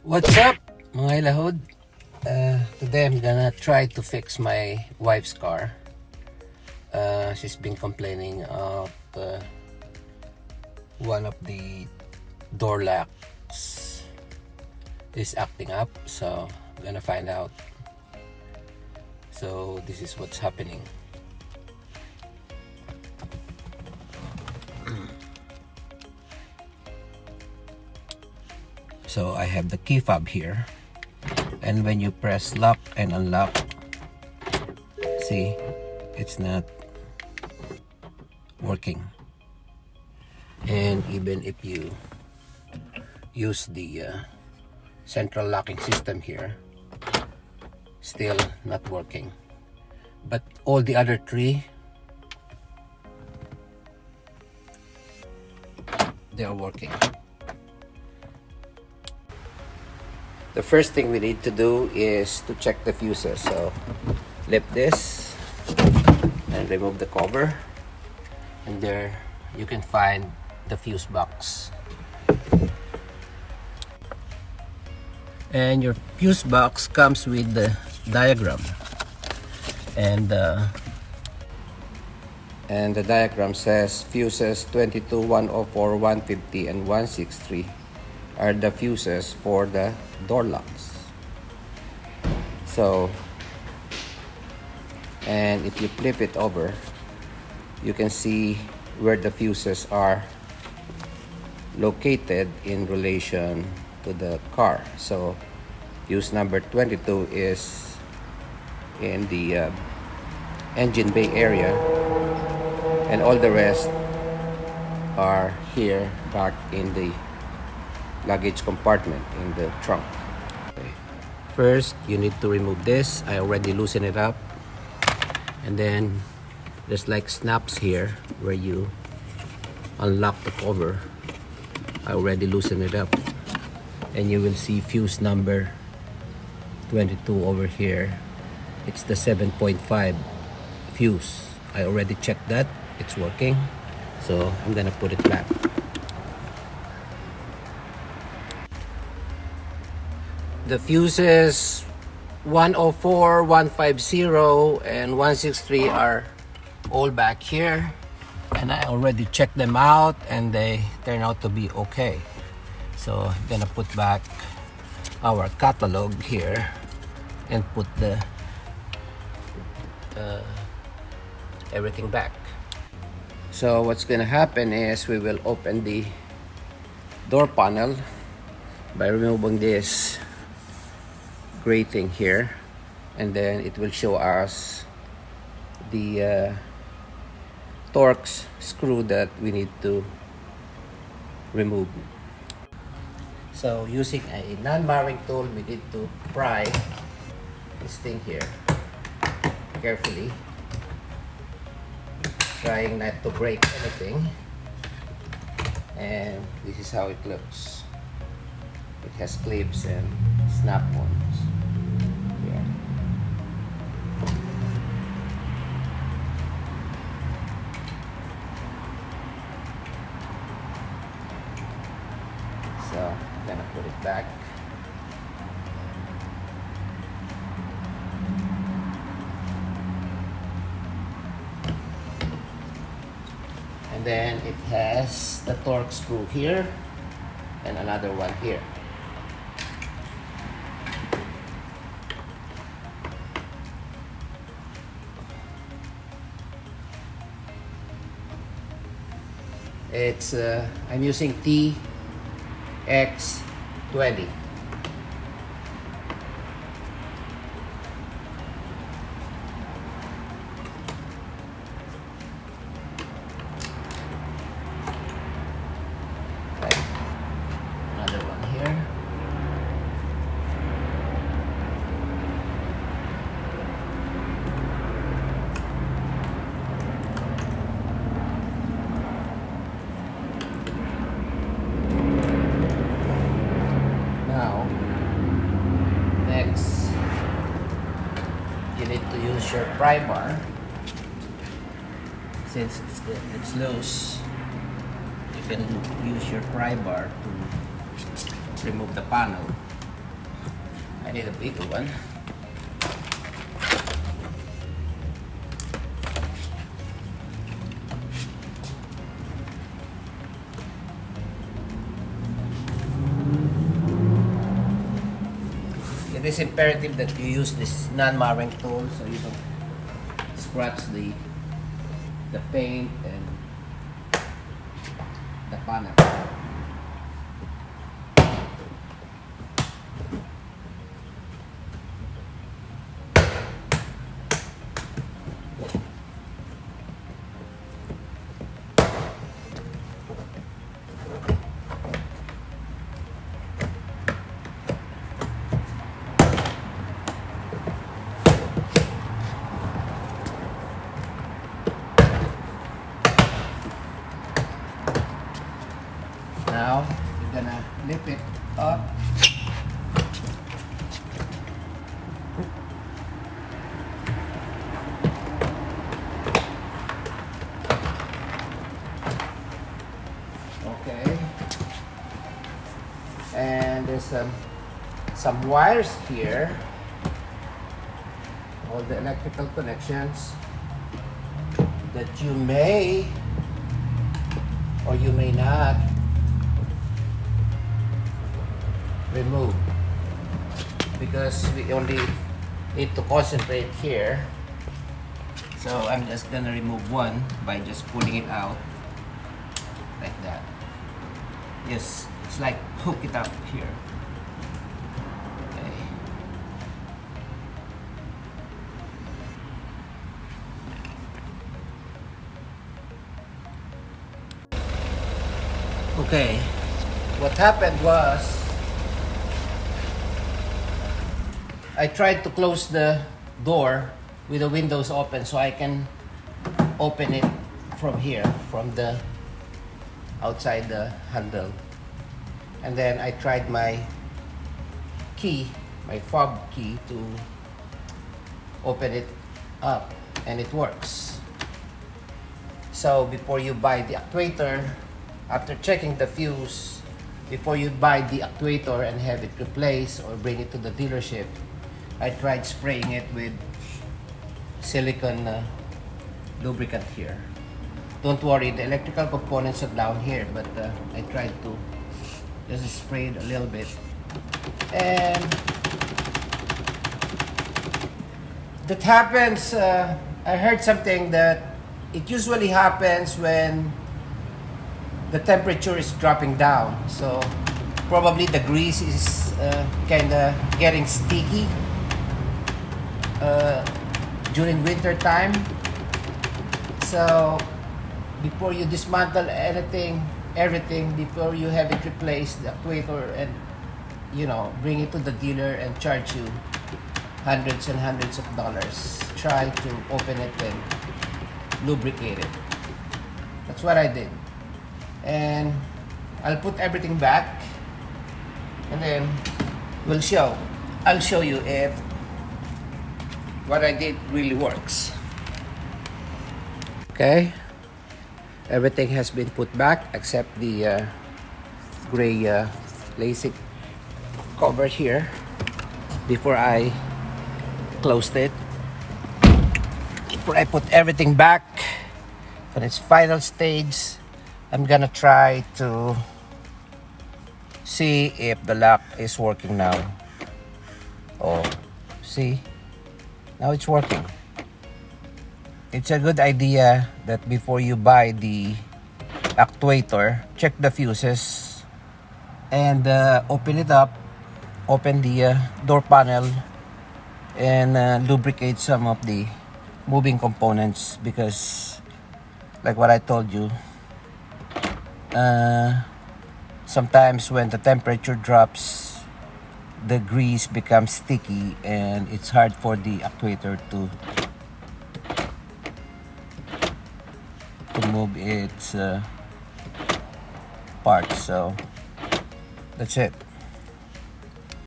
What's up, mga ilahod? Today I'm gonna try to fix my wife's car. She's been complaining of one of the door locks is acting up, so I'm gonna find out. So this is what's happening. So I have the key fob here, and when you press lock and unlock, see, it's not working. And even if you use the central locking system here, still not working. But all the other three, they are working. The first thing we need to do is to check the fuses. So lift this and remove the cover, and there you can find the fuse box. And your fuse box comes with the diagram, and the diagram says fuses 22, 104, 150 and 163 are the fuses for the door locks. So, and if you flip it over, you can see where the fuses are located in relation to the car. So fuse number 22 is in the engine bay area, and all the rest are here back in the luggage compartment in the trunk. Okay. First, you need to remove this. I already loosened it up, and then there's like snaps here where you unlock the cover. I already loosened it up, and you will see fuse number 22 over here. It's the 7.5 fuse. I already checked that it's working, so I'm gonna put it back. The fuses 104, 150 and 163 are all back here, and I already checked them out and they turn out to be okay. So I'm gonna put back our catalog here and put the everything back. So what's gonna happen is we will open the door panel by removing this grating here, and then it will show us the Torx screw that we need to remove. So using a non-marring tool, we need to pry this thing here carefully, trying not to break anything. And this is how it looks. It has clips and snap-ons. So I'm gonna put it back. And then it has the Torx screw here and another one here. It's I'm using TX20. Okay. Another one here. Use your pry bar. Since it's loose, you can use your pry bar to remove the panel. I need a bigger one. It is imperative that you use this non-marring tool so you don't scratch the paint and the panel. Now, you're gonna lift it up. Okay. And there's some wires here. All the electrical connections that you may or you may not remove, because we only need to concentrate here. So I'm just gonna remove one by just pulling it out like that. Yes, it's like hook it up here. Okay, what happened was I tried to close the door with the windows open so I can open it from here, from the outside the handle. And then I tried my key, my fob key, to open it up, and it works. So before you buy the actuator, after checking the fuse, before you buy the actuator and have it replaced or bring it to the dealership, I tried spraying it with silicone lubricant here. Don't worry, the electrical components are down here, but I tried to just spray it a little bit. And that happens, I heard something that it usually happens when the temperature is dropping down. So probably the grease is kind of getting sticky during winter time. So before you dismantle everything, before you have it replaced, the actuator, and bring it to the dealer and charge you hundreds and hundreds of dollars, try to open it and lubricate it. That's what I did. And I'll put everything back, and then I'll show you if what I did really works. Okay, everything has been put back except the gray LASIK cover here. Before I closed it, before I put everything back on its final stage, I'm gonna try to see if the lock is working now. Oh, see? Now it's working. It's a good idea that before you buy the actuator, check the fuses and open it up, open the door panel, and lubricate some of the moving components, because like what I told you, sometimes when the temperature drops, the grease becomes sticky and it's hard for the actuator to move its parts. So that's it.